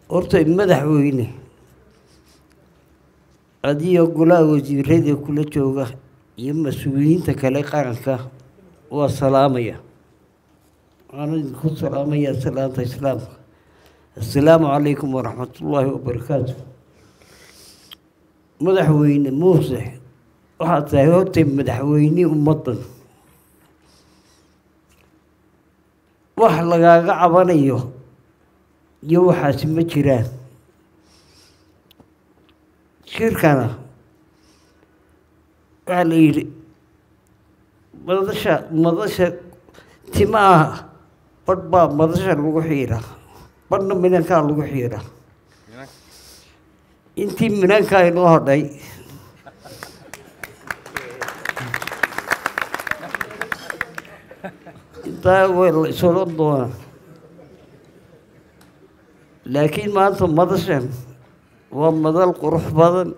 horta madaxweyne adiyo golaha wasiirada kula jooga iyo mas'uuliyiinta kale qaranka waa salaamaya أنا كنت سلامية سلامة إسلام السلام عليكم ورحمة الله وبركاته مدحوين موسح وحتى يوتي مدحويني ومطن وحلقا قعبانيو يوحى سمجران شركنا قال لي مضشة تماها بدبا مدرسة لغو حيرة بدنا منين كان لغو حيرة انتي منين كان لغو هداي انتا ويل سولون دونا لكن ما انتم مدرسة ومدل قروح بدن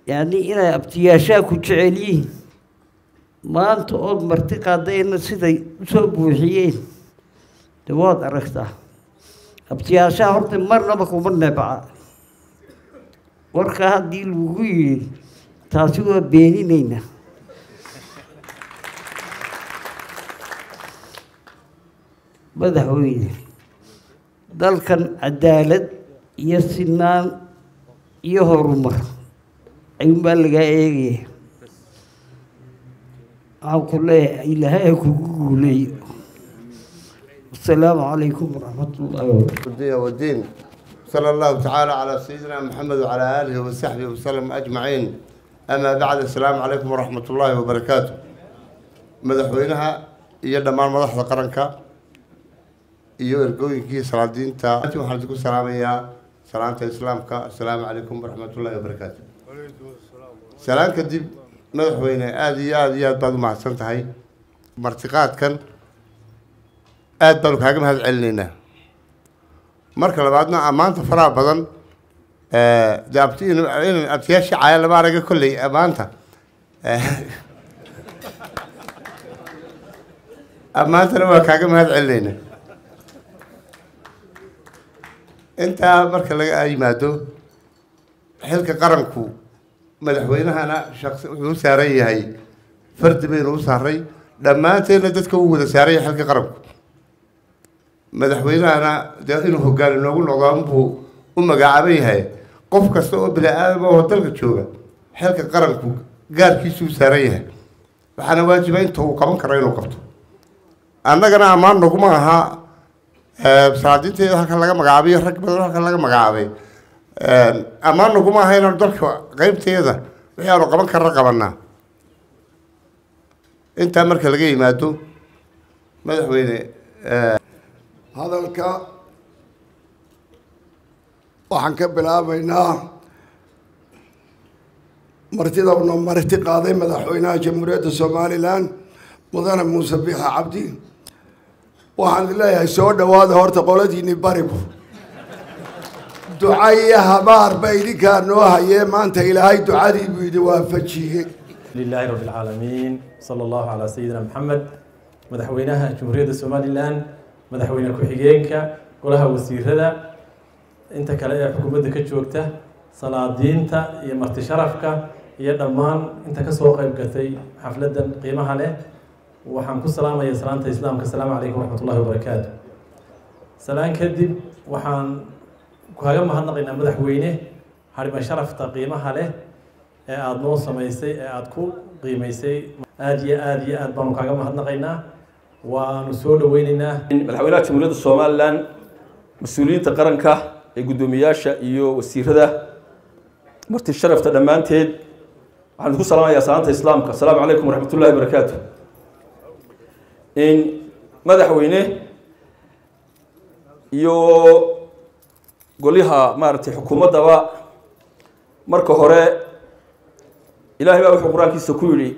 يعني انا ابتياشاكو جعليه ما أنت أول مرتقى دينا سيدي سوبوا حيين دواد أركتها أبتيا شهرت مرة بكو مرة بعد وركا هدي الوغي تاسوا بيني نينا بدحويني دل كان عدالة يسنان يهرمر أيوم بلغا إيجي أقول له إلهي كقولي السلام عليكم ورحمة الله وبركاته والدين صلى الله تعالى على سيدنا محمد وعلى آله وصحبه وسلم أجمعين أما بعد السلام عليكم ورحمة الله وبركاته مدحوينها يد مال مدح قرنك يرجوي كي صلاة الدين تا وحنتكم سلامية سلامة الإسلام السلام عليكم ورحمة الله وبركاته سلام كدب madaxweyne aad iyo aad baad u mahadsan tahay martiqaadkan aad baan kaaga mahad celinaynaa marka labaadna amaanta faraha badan abtiyaasha caaya lama araga kolley amaanta amaantana waa kaaga mahad celinaynaa intaa marka laga yimaado xilka qaranku madaxweynahana shakhsi wuxuu saaran yahay fardi baynu u saaray dhammaanteedna dadka uu wada saaran yahay xilka qaranku madaxweynahana dee inuu hoggaan inoogu noqdo unbuu u magacaaban yahay qof kasta oo bini-aadam oo dalka jooga xilka qaranku gaarkiisuu saaran yahay waxaana waajiba inta uu qaban karo inuu qabto annagana ammaan naguma aha salaadiinteeda halkan laga magacaabayo rag badan halkan laga magacaabay أما نقوم هنا ندرك قيمتي هذا ويا قبل كرر قبلنا أنت أمرك لقيه ماتو ماذا حويني هذا الكا وحنكبلها بيناه مرتضى ونمرتي قاضي ماذا حويناه جمهورية الصومالي الآن مدن موسى بيها عبدي وحن الله يسود وهذا هورت قولتي نباربه دعاء هبار بيدك نوها يما أنت إلهي دعاء بيد وافجيه لله رب العالمين صلى الله على سيدنا محمد مدحوينها جمهورية الصومال الآن مدحوينها كحيجينك كلها وسيرها أنت كلا حكومتك جوكته صلاة دينتا يمرت شرفك يا دمان أنت كسوق يبقتي حفلة قيمها له وحنكون سلام يا سلامة الإسلام السلام عليكم ورحمة الله وبركاته سلام كذب وحن كهذا ما هنقينا مدحوينه هرب شرف تقييمها له أدنو سميسي أدكو قيميسي آدي بانو كهذا ما هنقينا ونسول ويننا مدحوينات جمهورية الصومال الآن مسؤولين تقرنك قدومياشا إيو وسيرده مرتي الشرف تدمانتين عندكم سلام يا سلامة الإسلام السلام عليكم ورحمة الله وبركاته إن مدحوينه إيو قوليها مارتي حكومة دواء مركو هراء إلهي بقى القرآن كي سكولي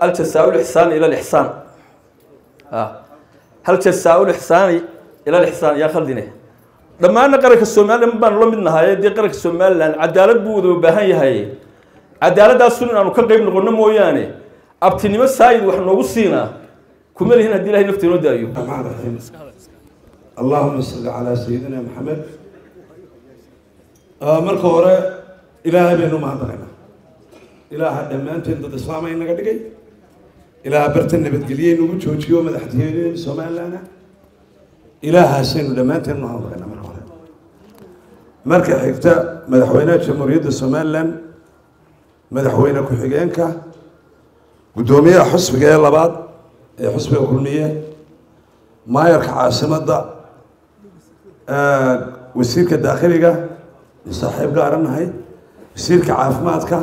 هل تساوي الإحسان إلى الإحسان هل تساوي الإحسان إلى الإحسان يا خلدينه لما أنا قرأت السومال لما بنلوم منها دي قرأت السومال لأن عدالة بودو بهاي هاي عدالة دا السنة أنو كان قيب نقولنا موياني أبتني ما سايد وحنا وصينا كمل هنا دي لهي نفتنو دايو اللهم صل على سيدنا محمد. marka hore ilaahay baynu mahadnaqaynaa. ilaaha dhammaanteen dad islaam ay naga dhigay. ilaaha bartan nabadgeliyay nagu joojiyo madaxtooyada Soomaaliland. ilaahaasaynu dhammaanteen mahadnaqaynaa marka hore. marka xigta madaxweynaha jamhuuriyadda Soomaaliland, madaxweyne ku-xigeenka, gudoomiyaha xisbiga ee labaad ee xisbiga kulmiye, maayarka caasimadda, wasiirka daakhiliga saaxiib gaaranahay, wasiirka caafimaadka,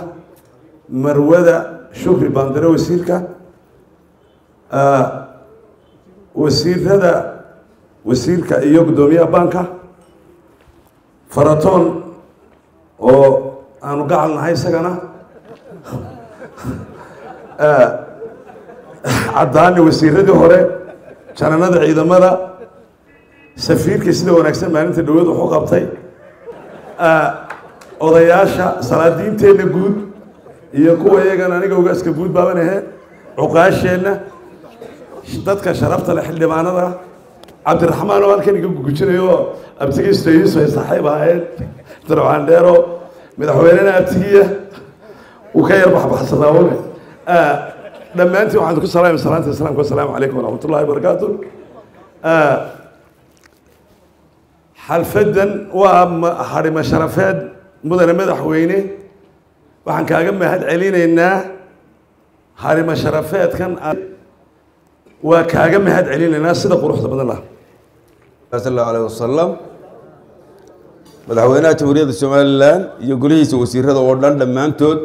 marwada shukri bandare wasiirka, wasiirka iyo gudoomiyaha banka, faratoon oo aanu gacal nahay isagana, caddaani wasiiradii hore, jananada ciidamada, safiirkii sida wanaagsan maalinta dhaweed wuxuu qabtay, odayaasha salaadiinteenna guud iyo kuwa iyagana aniga ugaaska guud baaban ahayd, cuqaasheenna, dadka sharafta leh, xildhibaanada, cabdiraxmaan oo halkan iga gugujinayo abtigiista iiso ay saaxiib ahayd, abdiraxmaan dheero madaxweynena abtigiya uu ka yar baxbaxsanaa wale. dhammaantiin waxaan ku salaamay salaanta islaamka. assalaamu calaykum waraxmatullahi wabarakaatu. xalfadan waa harimo sharafeed mudane madaxweyne, waxaan kaaga mahad celinaynaa harimo sharafeedkan, waa kaaga mahad celinaynaa sida quruxda badan lah. sallallahu alayhi wasallam. madaxweynaha jamhuuriyadda Soomaaliland iyo golihiisa wasiirada oo dhan dhammaantood,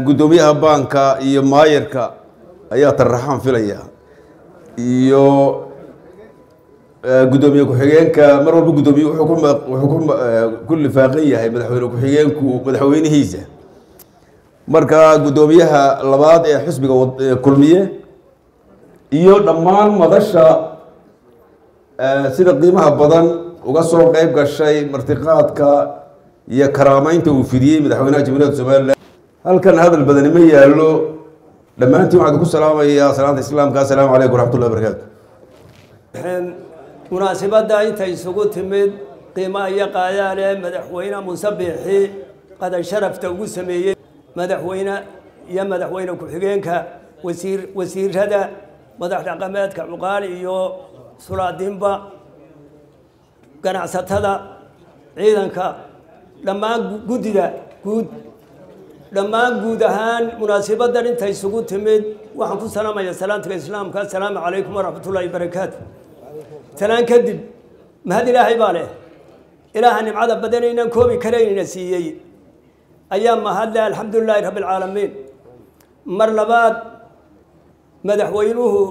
gudoomiyaha banka iyo maayarka ayaa taraxaan filaya, iyo gudoomiye ku-xigeenka. mar walba gudoomiye wuxuu ku lifaaqan yahay madaxweyne ku-xigeenku madaxweynihiisa. marka gudoomiyaha labaad ee xisbiga kulmiye iyo dhammaan madasha sida qiimaha badan uga soo qayb gashay martiqaadka iyo karaameynta uu fidiyey madaxweynaha jamhuuriyadda Soomaaliland. halkan hadal badani ma yaallo. dhammaantiin waxaan ku salaamayaa salaanta islaamka. assalaamu calaykum waraxmatullahi wabarakaatu. munaasabadda intay isugu timid qiimaha iyo qaayaan ee madaxweyne Muuse Biixi qadar sharafta ugu sameeyey madaxweyne iyo madaxweyne ku-xigeenka, wasiirada, madax dhaqameedka, cuqaal iyo sulaadiinba, ganacsatada, ciidanka, dhammaan guddida dhammaan guud ahaan munaasabaddan intay isugu timid waxaan ku salaamayaa salaanta islaamka. assalaamu calaykum waraxmatullaahi wabarakaatu. salaan kadib mahad ilaahay baa leh. ilaaha nimcada badan inaan koobi karaynina siiyey ayaa mahad leh. alxamdulilaahi rabbi alcaalamiin. mar labaad madaxweynuhu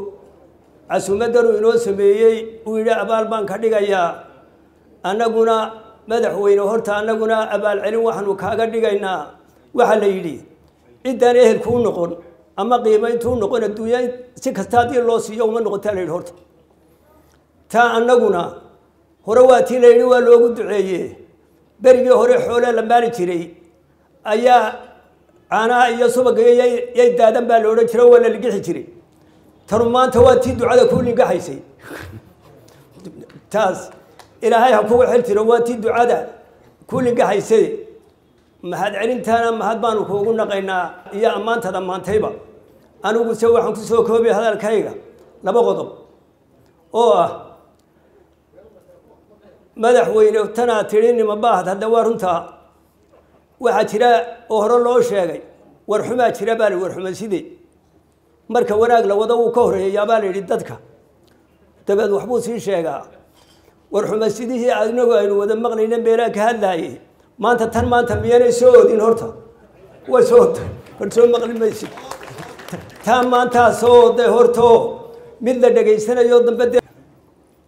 casuumaddan uu inoo sameeyey uu yidhi abaal baan ka dhigayaa, annaguna madaxweyne horta annaguna abaal celin waxaanu kaaga dhigaynaa. waxaa la yidhi ciddaan ehelku u noqon ama qiimayntu u noqon adduunya si kasta haddii loo siiyo uma noqotaa la yidhi horta. taa annaguna hore waa tii la yidhi waa loogu duceeye. berigii hore xoole la maali jiray ayaa caanaha iyo subaga yay daadan baa la odhan jiray, waa la ligixi jiray. tanu maanta waa tii ducada kuu lingaxaysay. taas ilaahay ha kugu xil tiro, waa tii ducada kuu lingaxaysay. mahad celintaana mahad baanu kuugu naqaynaa iyo ammaantada maantayba. aniguse waxaan ku soo koobay hadalkayga laba qodob oo ah madaxweyne tanaa tidhi nima baahad hadda waa runtaa. waxaa jira oo hore loo sheegay warxumaa jira baa la warxuma sidee marka wanaag la wado uu ka horeeyaa baa la yidhi dadka dabeed waxbuu sii sheegaa. warxuma sidihii inagu aynu wada maqnayna meelaa ka hadlaayay maanta tan maanta miyaanay soo oodin horta? way soo oday hor soo maqli maysid. taa maantaa soo oday horto mid la dhegaysanayo dambe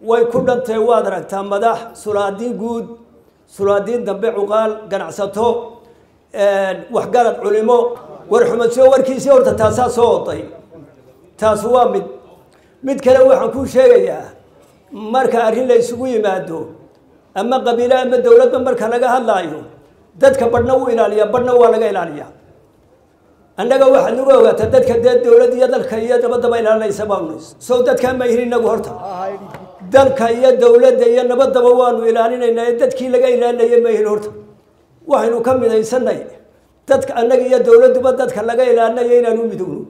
way ku dhantay. waad aragtaa madax, sulaadiin guud, sulaadiin dambe, cuqaal, ganacsato, waxgarad, culimo, warxuma soo warkiisii horta taasaa soo oday. taas waa mid kale waxaan kuu sheegayaa marka arrin la isugu yimaado ama qabiilo ama dowladba marka laga hadlaayo dadka badhna wuu ilaaliyaa badhna waa laga ilaaliyaa. annaga waxaad nagu ogaataa dadka dee dowlad iyo dalka iyo dabadaba ilaalinaysa baanu soo dadkaan ma ihin inagu horta dalka iyo dowladda iyo nabaddaba waanu ilaalinaynaa ee dadkii laga ilaalinayay ma ihin horta waxaynu ka midaysanay dadka annaga iyo dowladduba dadka laga ilaalinayo inaanu midowno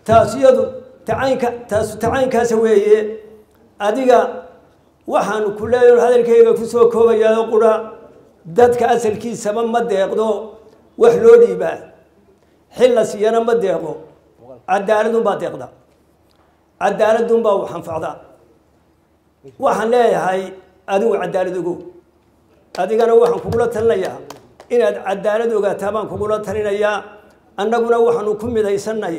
taasiyadu tacaynkaas weeye adiga waxaanu ku leeyahay hadalkayga ku soo koobayaa qura dadka asalkiisaba ma deeqdo wax loo dhiibaa xil la siiyana ma deeqo cadaaladun baa deeqda cadaaladun baa wax anfacda waxaan leeyahay adigu cadaalad ogow adigana waxaan kugula talinayaa inaad cadaalad ogaataa baan kugula talinayaa annaguna waxaanu ku midaysanay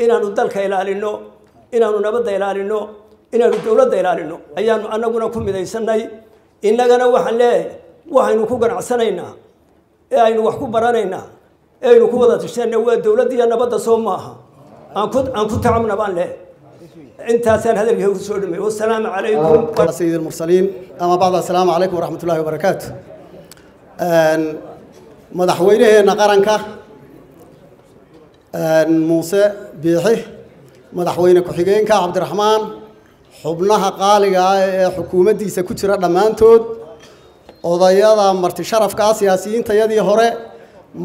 inaanu dalka ilaalino inaanu nabadda ilaalino inaanu dowladda ilaalino ayaanu annaguna ku midaysanay innagana waxaan leeyahay waxaynu ku ganacsanaynaa ee aynu wax ku baranaynaa ee aynu ku wada tashanayna waa dowladda iyo nabadda soo maaha aan ku tacabna baan leeyahay intaasaan hadalkii ku soo dhamay wassalaamu calaykum سيد المرسلين أما بعد السلام عليكم ورحمة الله وبركاته مدحوينه قرنك موسى بيحي مدحوينه كحجينك عبد الرحمن حبناها قالقة حكومة دي سكتشرة دمانتود odayaada marti sharafka siyaasiyiinta yadii hore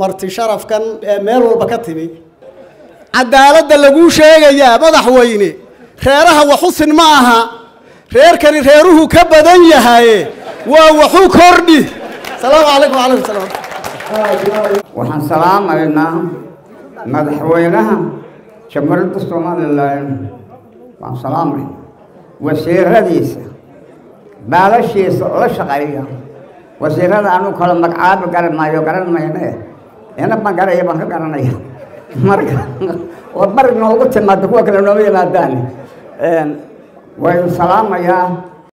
marti sharafkan meel walba ka timi cadaaladda lagu sheegayaa madaxweyne reeraha waxusin ma aha reerkani reeruhu ka badan yahay waa waxu kordhi salaamu calaykum wa alaykum salaam waxaan salaamaynaa madaxweynaha jamhuuriyadda Soomaaliland waan salaamay wasiiradiisa baalashiisa la shaqeeya wasiirada aanu kala magacaab garan mayne ina magareeyo baan ka garanaya marka oo bar noogu timaado kuwa kale noo yimaadaan way salaamaya